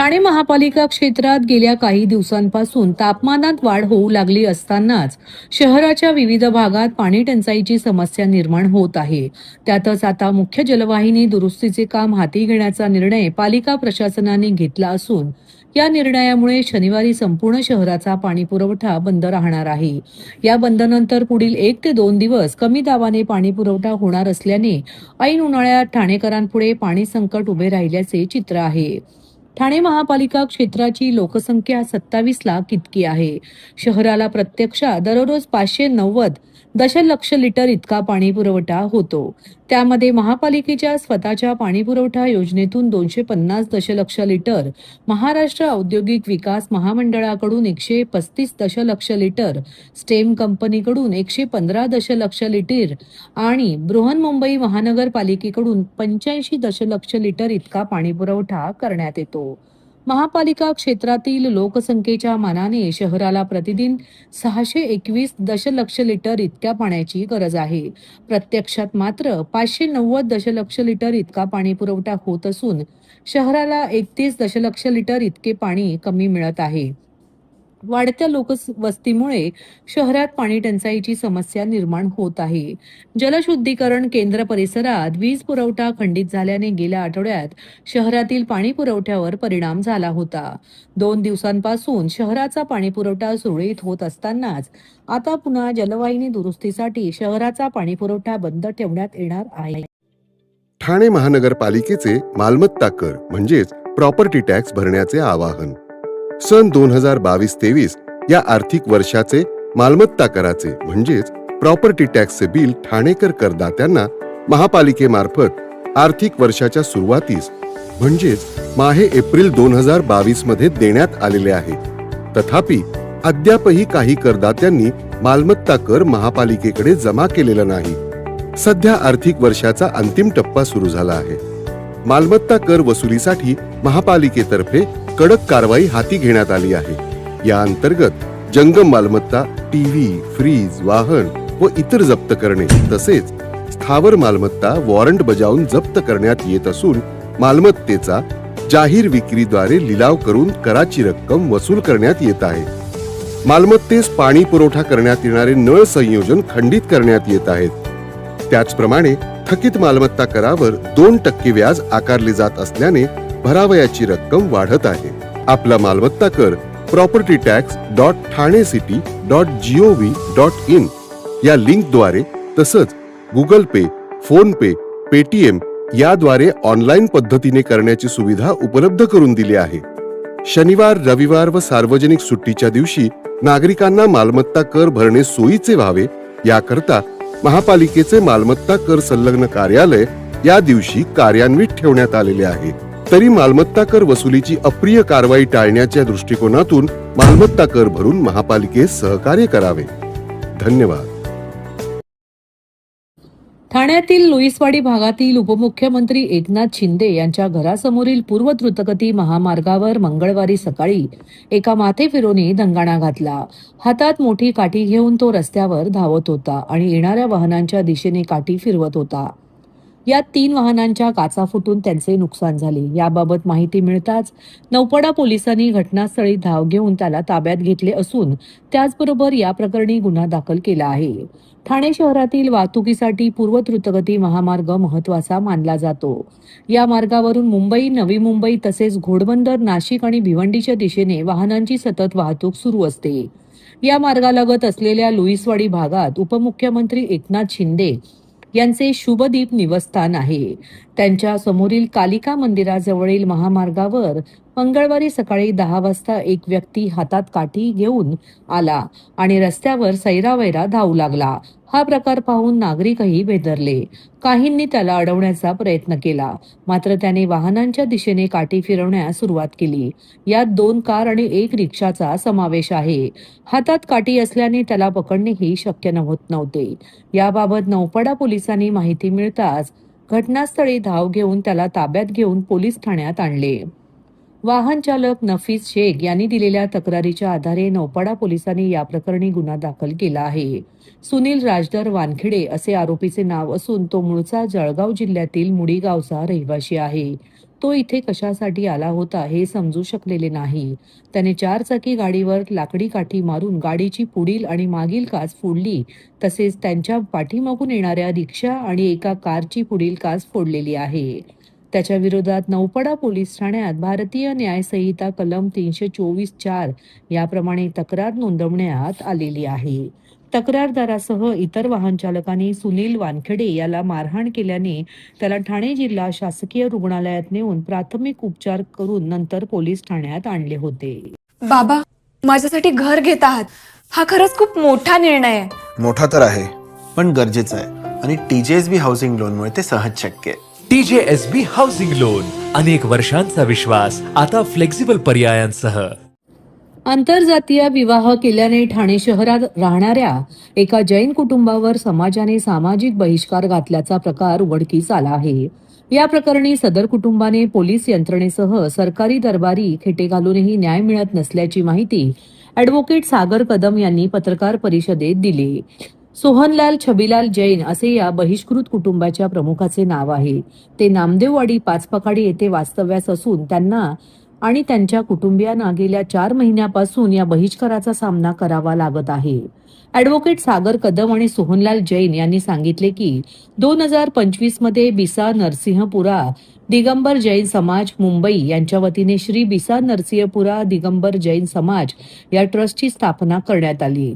ठाणे महापालिका क्षेत्रात गेल्या काही दिवसांपासून तापमानात वाढ होऊ लागली असतानाच शहराच्या विविध भागात पाणी टंचाईची समस्या निर्माण होत आहे. त्यातच आता मुख्य जलवाहिनी दुरुस्तीचे काम हाती घेण्याचा निर्णय पालिका प्रशासनाने घेतला असून या निर्णयामुळे शनिवारी संपूर्ण शहराचा पाणी पुरवठा बंद राहणार आहे. या बंदनंतर पुढील 1 ते 2 दिवस कमी दाबाने पाणी पुरवठा होणार असल्याने ऐन उन्हाळ्यात ठाणेकरांपुढे पाणी संकट उभे राहिल्याचे चित्र आहे. ठाणे महापालिका क्षेत्राची लोकसंख्या 27 लाख इतकी आहे. शहराला प्रत्यक्षात दररोज 590 दशलक्ष लिटर इतका पाणी पुरवठा होतो. त्यामध्ये महापालिकेच्या स्वतःच्या पाणी पुरवठा योजनेतून 250 दशलक्ष लिटर, महाराष्ट्र औद्योगिक विकास महामंडळाकडून 135 दशलक्ष लिटर, स्टेम कंपनीकडून 115 दशलक्ष लिटर आणि बृहन्मुंबई महानगरपालिकेकडून 85 दशलक्ष लिटर इतका पाणी पुरवठा करण्यात येतो. महापालिका क्षेत्रातील लोकसंख्येच्या मानाने शहराला प्रतिदिन 621 दशलक्ष लिटर इतक्या पाण्याची गरज आहे. प्रत्यक्षात मात्र 590 दशलक्ष लिटर इतका पाणी पुरवठा होत असून शहराला 31 दशलक्ष लिटर इतके पाणी कमी मिळत आहे. वाढत्या लोकवस्तीमुळे शहरात पाणी टंचाईची समस्या निर्माण होत आहे. जलशुद्धीकरण केंद्र परिसरात वीज पुरवठा खंडित झाल्याने गेल्या आठवड्यात शहरातील पाणी पुरवठ्यावर परिणाम झाला होता. 2 दिवसांपासून शहराचा पाणी पुरवठा सुरळीत होत असतानाच आता पुन्हा जलवाहिनी दुरुस्तीसाठी शहराचा पाणी पुरवठा बंद ठेवण्यात येणार आहे. ठाणे महानगरपालिकेचे मालमत्ता कर म्हणजेच प्रॉपर्टी टॅक्स भरण्याचे आवाहन. सन 2022-23 या आर्थिक वर्षाचे मालमत्ता कराचे म्हणजेच प्रॉपर्टी टॅक्सचे बिल ठाणेकर करदात्यांना महापालिकेमार्फत आर्थिक वर्षाच्या सुरुवातीस म्हणजेच माहे एप्रिल 2022 मध्ये देण्यात आलेले आहे. तथापि अद्यापही काही करदात्यांनी मालमत्ता कर महापालिकेकडे जमा केलेला नाही. सध्या आर्थिक वर्षाचा अंतिम टप्पा सुरू झाला आहे. मालमत्ता कर वसुलीसाठी महापालिकेतर्फे कडक कारवाई हाती घेण्यात आली आहे. या अंतर्गत जंगम मालमत्ता, टीव्ही, फ्रीज, वाहन व इतर जप्त करणे तसेच स्थावर मालमत्ता वॉरंट बजावून जप्त करण्यात येत असून मालमत्तेचा जाहीर विक्रीद्वारे लिलाव करून कराची रक्कम वसूल करण्यात येत आहे. मालमत्तेस पाणी पुरवठा करण्यात येणारे नळ संयोजन खंडित करण्यात येत आहेत. त्याचप्रमाणे थकीत मालमत्ता करावर 2% व्याज आकारले जात असल्याने भरावयाची रक्कम वाढत आहे. आपला मालमत्ता कर propertytax.thanecity.gov.in या लिंकद्वारे तसंच गुगल पे, फोन पे, पेटीएम याद्वारे ऑनलाईन पद्धतीने करण्याची सुविधा उपलब्ध करून दिली आहे. शनिवार, रविवार व सार्वजनिक सुट्टीच्या दिवशी नागरिकांना मालमत्ता कर भरणे सोयीचे व्हावे याकरता महापालिकेचे मालमत्ता कर संलग्न कार्यालय या दिवशी कार्यान्वित ठेवण्यात आलेले आहे. तरी मालमत्ता कर वसुलीची अप्रिय कारवाई टाळण्याच्या दृष्टिकोनातून मालमत्ता कर भरून महापालिकेस सहकार्य करावे. धन्यवाद. ठाण्यातील लुईसवाडी भागातील उपमुख्यमंत्री एकनाथ शिंदे यांच्या घरासमोरील पूर्व द्रुतगती महामार्गावर मंगळवारी सकाळी एका माथेफिरूने धिंगाणा घातला. हातात मोठी काठी घेऊन तो रस्त्यावर धावत होता आणि येणाऱ्या वाहनांच्या दिशेने काठी फिरवत होता. यात 3 वाहनांच्या काचा फुटून त्यांचे नुकसान झाले. याबाबत माहिती मिळताच नौपाडा पोलिसांनी घटनास्थळी धाव घेऊन त्याला ताब्यात घेतले असून त्याचबरोबर या प्रकरणी गुन्हा दाखल केला आहे. ठाणे शहरातील वाहतुकीसाठी पूर्व द्रुतगती महामार्ग महत्वाचा मानला जातो. या मार्गावरून मुंबई, नवी मुंबई तसेच घोडबंदर, नाशिक आणि भिवंडीच्या दिशेने वाहनांची सतत वाहतूक सुरू असते. या मार्गालगत असलेल्या लुईसवाडी भागात उपमुख्यमंत्री एकनाथ शिंदे यांचे शुभदीप निवासस्थान आहे. त्यांच्या समोरील कालिका मंदिराजवळील महामार्गावर मंगळवारी सकाळी 10 वाजता एक व्यक्ती हातात काठी घेऊन आला आणि रस्त्यावर सैरावैरा धावू लागला. हा प्रकार पाहून नागरिकही बेदरले. काहींनी त्याला अडवण्याचा प्रयत्न केला, मात्र त्याने वाहनांच्या दिशेने काठी फिरवण्यास सुरुवात केली. यात 2 कार आणि 1 रिक्षाचा समावेश आहे. हातात काठी असल्याने त्याला पकडणेही शक्य होत नव्हते. याबाबत नौपाडा पोलिसांनी माहिती मिळताच घटनास्थळी धाव घेऊन त्याला ताब्यात घेऊन पोलीस ठाण्यात आणले. वाहन चालक नफीस शेख यांनी दिलेल्या तक्रारीच्या आधारे नौपाडा पोलिसांनी या प्रकरणी गुन्हा दाखल केला आहे. सुनील राजदर वानखेडे असे आरोपीचे नाव असून तो मूळचा जळगाव जिल्ह्यातील मुडी गावचा रहिवासी आहे. तो इथे कशासाठी आला होता हे समजू शकलेले नाही. त्याने 4 चाकी गाडीवर लाकडी काठी मारून गाडीची पुढील आणि मागील काच फोडली, तसेच त्यांच्या पाठीमागून येणाऱ्या रिक्षा आणि एका कारची पुढील काच फोडलेली आहे. त्याच्या विरोधात नौपाडा पोलीस ठाण्यात भारतीय न्याय संहिता कलम 324(4) याप्रमाणे तक्रार नोंदवण्यात आलेली आहे. तक्रारदारासह इतर वाहन चालकांनी सुनील वानखेडे याला मारहाण केल्याने त्याला ठाणे जिल्हा शासकीय रुग्णालयात नेऊन प्राथमिक उपचार करून नंतर पोलीस ठाण्यात आणले होते. बाबा, माझ्यासाठी घर घेत आहात. हा खरंच खूप मोठा निर्णय आहे. मोठा तर आहे, पण गरजेचा आहे. आणि TJSB हाऊसिंग लोनमुळे ते सहज शक्य आहे. TJSB हाऊसिंग लोन, अनेक वर्षांचा विश्वास, आता फ्लेक्सिबल पर्यायांसह. आंतरजातीय विवाह केल्याने ठाणे शहरात राहणाऱ्या एका जैन कुटुंबावर समाजाने सामाजिक बहिष्कार घातल्याचा प्रकार उघडकीस आला आहे. या प्रकरणी सदर कुटुंबाने पोलीस यंत्रणेसह सरकारी दरबारी खेटे घालूनही न्याय मिळत नसल्याची माहिती ॲडव्होकेट सागर कदम यांनी पत्रकार परिषदेत दिली. सोहनलाल छबीलाल जैन असे या बहिष्कृत कुटुंबाच्या प्रमुखाचे नाव आहे. ते नामदेववाडी पाचपकाडी येथे वास्तव्यास असून त्यांना आणि त्यांच्या कुटुंबियांना गेल्या 4 महिन्यापासून या बहिष्काराचा सामना करावा लागत आहे. ॲडव्होकेट सागर कदम आणि सोहनलाल जैन यांनी सांगितले की 2025 मध्ये बिसा नरसिंहपुरा दिगंबर जैन समाज मुंबई यांच्या वतीने श्री बिसा नरसिंहपुरा दिगंबर जैन समाज या ट्रस्टची स्थापना करण्यात आली.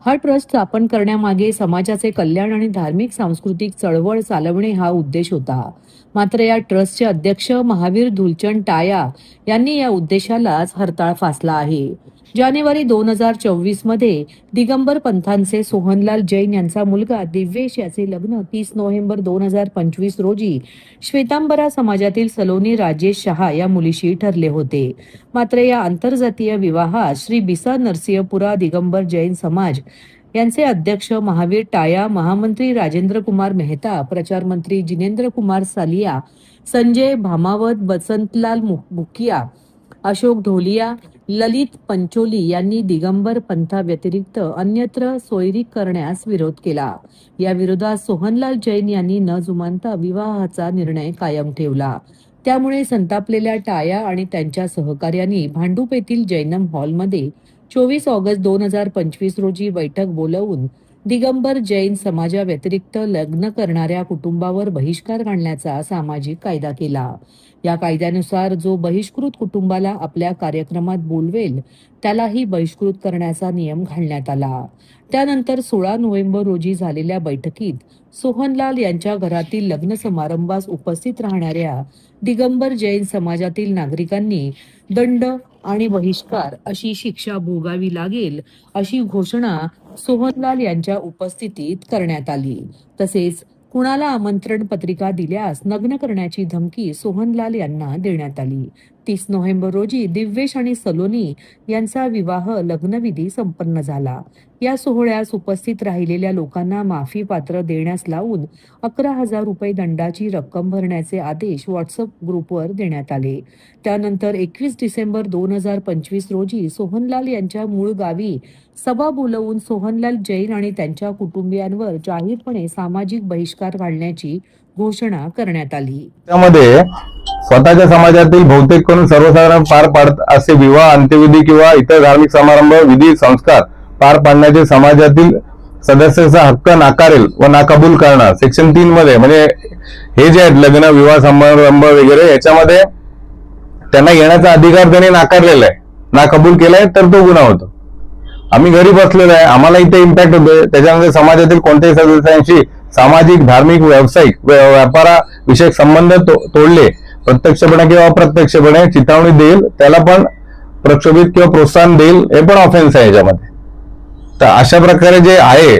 हा ट्रस्ट स्थापन करण्यामागे समाजाचे कल्याण आणि धार्मिक सांस्कृतिक चळवळ चालवणे हा उद्देश होता. मात्र या ट्रस्टचे अध्यक्ष महावीर धुलचंद टाया यांनी या उद्देशालाच हरताळ फासला आहे. जानेवारी 2024 मध्ये दिगंबर पंथांचे सोहनलाल जैन यांचा मुलगा दिव्येश याचे लग्न 30 नोव्हेंबर 2025 रोजी श्वेतांबरा समाजातील सलोनी राजेश शहा या मुलीशी ठरले होते. मात्र या आंतरजातीय विवाहात श्री बिसा नरसिंहपुरा दिगंबर जैन समाज यांचे अध्यक्ष महावीर टाया, महामंत्री राजेंद्र कुमार मेहता, प्रचार मंत्री जिनेंद्र कुमार सालिया, संजय भामावत, बसंतलाल मुखिया, अशोक ढोलिया, ललित पंचोली यांनी दिगंबर पंथा व्यतिरिक्त अन्यत्र सोयरीक करण्यास विरोध केला. या विरोधात सोहनलाल जैन यांनी न जुमानता विवाहाचा निर्णय कायम ठेवला. त्यामुळे संतापलेल्या टाया आणि त्यांच्या सहकार्यांनी भांडूप येथील जैनम हॉलमध्ये 24 ऑगस्ट 2025 रोजी बैठक बोलावून दिगंबर जैन समाजा व्यतिरिक्त लग्न करणाऱ्या कुटुंबावर बहिष्कार घालण्याचा सामाजिक कायदा केला. या कायद्यानुसार जो बहिष्कृत कुटुंबाला आपल्या कार्यक्रमात बोलवेल त्यालाही बहिष्कृत करण्याचा नियम घालण्यात आला. त्यानंतर 16 नोव्हेंबर रोजी झालेल्या बैठकीत सोहनलाल यांच्या घरातील लग्न समारंभास उपस्थित राहणाऱ्या दिगंबर जैन समाजातील नागरिकांनी दंड आणि बहिष्कार अशी शिक्षा भोगावी लागेल अशी घोषणा सोहनलाल यांच्या उपस्थितीत करण्यात आली. तसेच कुणाला आमंत्रण पत्रिका दिल्यास नग्न करण्याची धमकी सोहनलाल यांना देण्यात आली. 30 नोव्हेंबर रोजी दिव्येश आणि सलोनी यांचा विवाह लग्नविधी संपन्न झाला. या सोहळ्यास उपस्थित राहिलेल्या लोकांना माफी पात्र देण्यास लावून 11,000 रुपये दंडाची रक्कम भरण्याचे आदेश व्हॉट्सअप ग्रुपवर देण्यात आले. त्यानंतर 21 डिसेंबर 2025 रोजी सोहनलाल यांच्या मूळ गावी सभा बोलवून सोहनलाल जैन आणि त्यांच्या कुटुंबियांवर जाहीरपणे सामाजिक बहिष्कार घालण्याची घोषणा करण्यात आली. त्यामध्ये स्वतःच्या समाजातील बहुतेक करून सर्वसाधारण पार पाडत असे विवाह, अंत्यविधी किंवा इतर धार्मिक समारंभ, विधी, संस्कार पार पाडण्याचे समाजातील सदस्याचा हक्क नाकारेल व नाकबूल करणार. सेक्शन 3 मध्ये म्हणजे हे जे आहेत लग्न, विवाह समारंभ वगैरे याच्यामध्ये त्यांना येण्याचा अधिकार त्यांनी नाकारलेला आहे, नाकबूल केलाय, तर तो गुन्हा होतो. आम्ही घरी बसलेलो आहे, आम्हाला इथे इम्पॅक्ट होतोय. त्याच्यामध्ये समाजातील कोणत्याही सदस्यांशी सामाजिक, धार्मिक, व्यावसायिक व्यापाराविषयक संबंध तोडले, प्रत्यक्षपणे किंवा अप्रत्यक्षपणे चिथावणी देईल, त्याला पण प्रक्षोभित किंवा प्रोत्साहन देईल, हे पण ऑफेन्स आहे याच्यामध्ये. तर अशा प्रकारे जे आहे,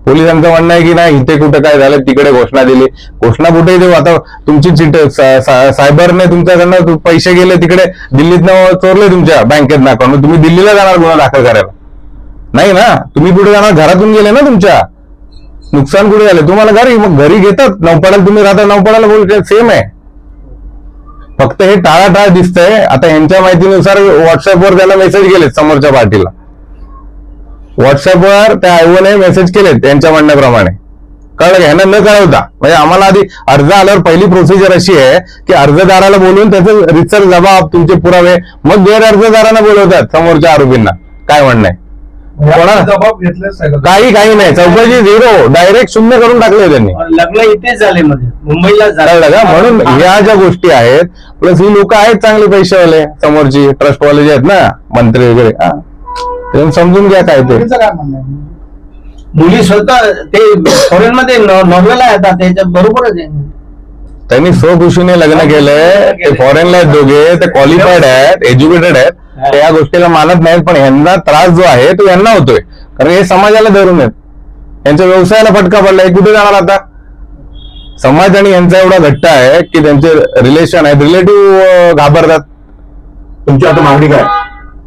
पोलिसांचं म्हणणं आहे की नाही इथे कुठं काय झालं, तिकडे घोषणा दिली. घोषणा कुठेही देऊ, आता तुमची सायबरने तुमच्याकडनं पैसे गेले, तिकडे दिल्लीतनं चोरले तुमच्या बँकेत अकाउंट, तुम्ही दिल्लीला जाणार गुन्हा दाखल करायला? नाही ना, तुम्ही कुठे जाणार? घरातून गेले ना, तुमच्या नुकसान कुठे झाले? तुम्हाला घरी, मग घरी घेतात. नौपाड्याला तुम्ही राहता, नौपाड्याला बोल सेम आहे. फक्त हे टाळाटाळ दिसतंय. आता यांच्या माहितीनुसार व्हॉट्सअपवर त्याला मेसेज गेलेत समोरच्या पार्टीला, व्हॉट्सअपवर त्या आयोने मेसेज केलेत यांच्या म्हणण्याप्रमाणे कळलं का? ह्यांना न कळवता, म्हणजे आम्हाला आधी अर्ज आल्यावर पहिली प्रोसिजर अशी आहे की अर्जदाराला बोलवून त्याचं रितसर जबाब, तुमचे पुरावे, मग गैर अर्जदारांना बोलवतात समोरच्या आरोपींना. काय म्हणणं आहे? जबाब घेतलेच नाही. काही नाही, चौकशी झिरो, डायरेक्ट शून्य करून टाकले त्यांनी. लग्न इथेच झाले म्हणजे मुंबईला कळलं का? म्हणून ह्या ज्या गोष्टी आहेत, प्लस ही लोक आहेत चांगले पैसेवाले, समोरची ट्रस्टवाले जे आहेत ना, मंत्री वगैरे, ते समजून घ्या काय ते. काय म्हणणं आहे? मुली स्वतः ते फॉरेन मध्ये नॉर्वेला येतात, त्याच्या बरोबरच आहे. त्यांनी स्वखुशीने लग्न केलंय, ते फॉरेनला आहेत दोघे, ते क्वालिफाईड आहेत, एज्युकेटेड आहेत, ते या गोष्टीला मानत नाहीत, पण यांना त्रास जो आहे तो यांना होतोय, कारण हे समाजाला धरून आहेत, यांच्या व्यवसायाला फटका पडलाय. कुठे जाणार आता? समाज आणि यांचा एवढा घट्ट आहे की त्यांचे रिलेशन आहेत, रिलेटिव्ह घाबरतात. तुमची आता मागणी काय?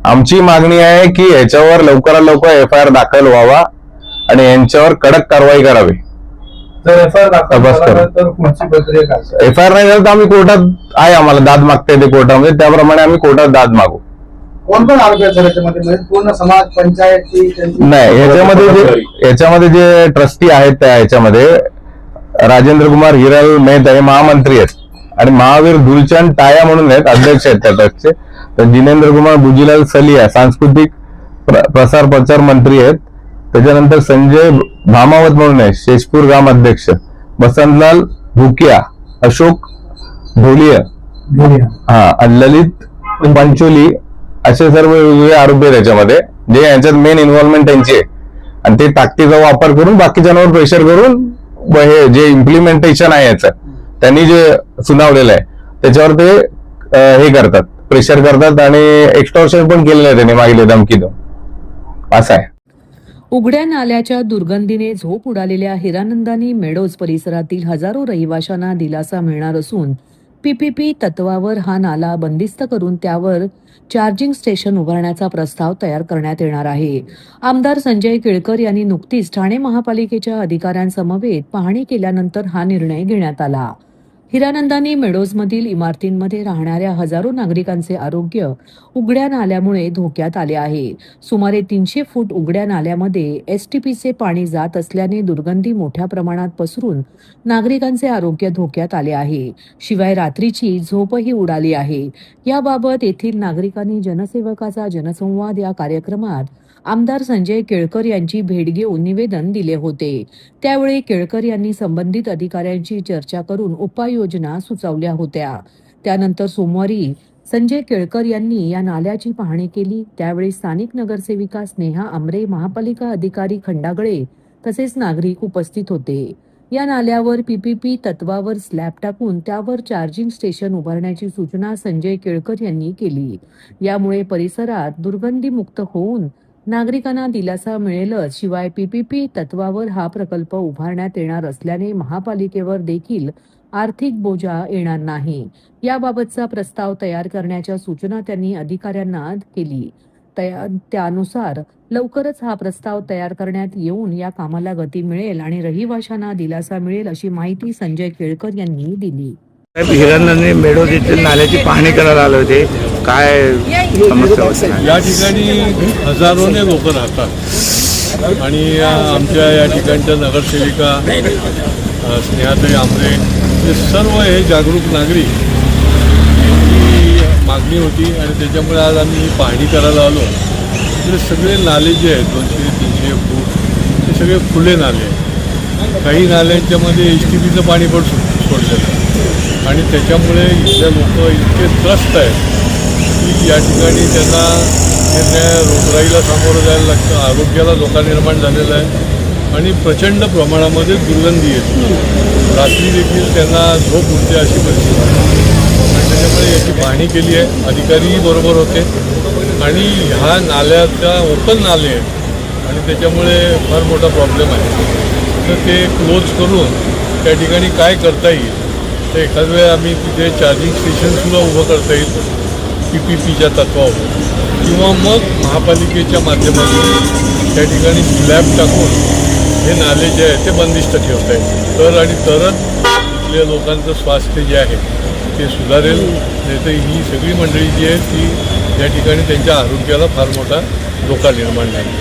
आमची मागणी आहे की याच्यावर लवकरात लवकर FIR दाखल व्हावा आणि यांच्यावर कडक कारवाई करावी. जर FIR दाखल तपास झाला करा. तर पुढची प्रक्रिया काय? FIR नाही झालं तर आम्ही कोर्टात आहे, आम्हाला दाद मागता येते कोर्टामध्ये, त्याप्रमाणे आम्ही कोर्टात दाद मागू. कोण कोण आरोपी आहेत त्याच्यामध्ये? म्हणजे पूर्ण समाज, पंचायत नाही, याच्यामध्ये जे ट्रस्टी आहेत त्या ह्याच्यामध्ये राजेंद्र कुमार हिराल मेहता हे महामंत्री आहेत, आणि महावीर धुलचंद टाया म्हणून आहेत, अध्यक्ष आहेत त्या ट्रस्टचे. तर जिनेंद्र कुमार बुजीलाल सलिया सांस्कृतिक प्रसार प्रचार मंत्री आहेत. त्याच्यानंतर संजय भामावत म्हणून आहे, शेषपूर ग्राम अध्यक्ष. बसंतलाल भुकिया, अशोक ढोलिया, आणि ललित पंचोली, असे सर्व वेगवेगळे आरोपी आहेत याच्यामध्ये, जे यांच्यात मेन इन्व्हॉल्वमेंट त्यांची आहे. आणि ते ताकदीचा वापर करून बाकीच्यांवर प्रेशर करून हे जे इम्प्लिमेंटेशन आहे याचं, त्यांनी जे सुनावलेलं आहे त्याच्यावर ते हे करतात, प्रेशर करतात, आणि एक्स्टॉर्शन पण केलेलं आहे त्यांनी मागील धमकी देऊन. असं आहे. उघड्या नाल्याच्या दुर्गंधीने झोप उडालेल्या हिरानंदानी मेडोज परिसरातील हजारो रहिवाशांना दिलासा मिळणार असून PPP तत्वावर हा नाला बंदिस्त करून त्यावर चार्जिंग स्टेशन उभारण्याचा प्रस्ताव तयार करण्यात येणार आहे. आमदार संजय केळकर यांनी नुकतीच ठाणे महापालिकेच्या अधिकाऱ्यांसमवेत पाहणी केल्यानंतर हा निर्णय घेण्यात आला. हिरानंदानी मेडोजमधील इमारतींमध्ये राहणाऱ्या हजारो नागरिकांचे आरोग्य उघड्या नाल्यामुळे धोक्यात आले आहे. सुमारे 300 फूट उघड्या नाल्यामध्ये STPचे पाणी जात असल्याने दुर्गंधी मोठ्या प्रमाणात पसरून नागरिकांचे आरोग्य धोक्यात आले आहे. शिवाय रात्रीची झोपही उडाली आहे. याबाबत येथील नागरिकांनी जनसेवकाचा जनसंवाद या कार्यक्रमात आमदार संजय केळकर यांची भेट घेऊन निवेदन दिले होते. त्यावेळी केळकर यांनी संबंधित अधिकाऱ्यांशी चर्चा करून उपाययोजना सुचवल्या होत्या. त्यानंतर सोमवारी संजय केळकर यांनी या नाल्याची पाहणी केली. त्यावेळी स्थानिक नगरसेविका स्नेहा आमरे, महापालिका अधिकारी खंडागळे तसेच नागरिक उपस्थित होते. या नाल्यावर PPP तत्वावर स्लॅब टाकून त्यावर चार्जिंग स्टेशन उभारण्याची सूचना संजय केळकर यांनी केली. यामुळे परिसरात दुर्गंधीमुक्त होऊन नागरिकांना दिलासा मिळेलच. शिवाय PPP तत्वावर हा प्रकल्प उभारण्यात येणार असल्याने महापालिकेवर देखील आर्थिक बोजा येणार नाही. याबाबतचा प्रस्ताव तयार करण्याच्या सूचना त्यांनी अधिकाऱ्यांना केली. त्यानुसार लवकरच हा प्रस्ताव तयार करण्यात येऊन या कामाला गती मिळेल आणि रहिवाशांना दिलासा मिळेल अशी माहिती संजय केळकर यांनी दिली. हिरानंदानी मेडोज येथील नाल्याची पाहणी करायला आले होते. काय समस्या होती? या ठिकाणी हजारोने लोक राहतात आणि आमच्या या ठिकाणच्या नगरसेविका स्नेहाताई आमरे हे सर्व हे जागरूक नागरिक यांची मागणी होती आणि त्याच्यामुळे आज आम्ही ही पाहणी करायला आलो. इकडे सगळे नाले जे आहेत 200-300 फूट ते सगळे खुले नाले आहेत. काही नाल्यांच्यामध्ये STPचं पाणी पण सोडलेलं आहे आणि त्याच्यामुळे इथले लोक इतके त्रस्त आहेत की या ठिकाणी त्यांना रोगराईला सामोरं जायला लागतं, आरोग्याला धोका निर्माण झालेला आहे आणि प्रचंड प्रमाणामध्ये दुर्गंधी येते. रात्री देखील त्यांना झोप उठते अशी परिस्थिती आहे आणि त्याच्यामुळे याची पाहणी केली आहे. अधिकारीही बरोबर होते आणि ह्या नाल्याच्या ओपन नाले आहेत आणि त्याच्यामुळे फार मोठा प्रॉब्लेम आहे. तर ते क्लोज करून त्या ठिकाणी काय करता येईल तर एखाद वेळेस आम्ही तिथे चार्जिंग स्टेशनसुद्धा उभं करता येईल PPPच्या तत्वावर किंवा मग महापालिकेच्या माध्यमातून त्या ठिकाणी स्लॅब टाकून हे नाले जे आहेत ते बंदिस्त ठेवता येईल. तरच इथल्या लोकांचं स्वास्थ्य जे आहे ते सुधारेल. नाही तर ही सगळी मंडळी जी आहे ती या ठिकाणी त्यांच्या आरोग्याला फार मोठा धोका निर्माण झाला.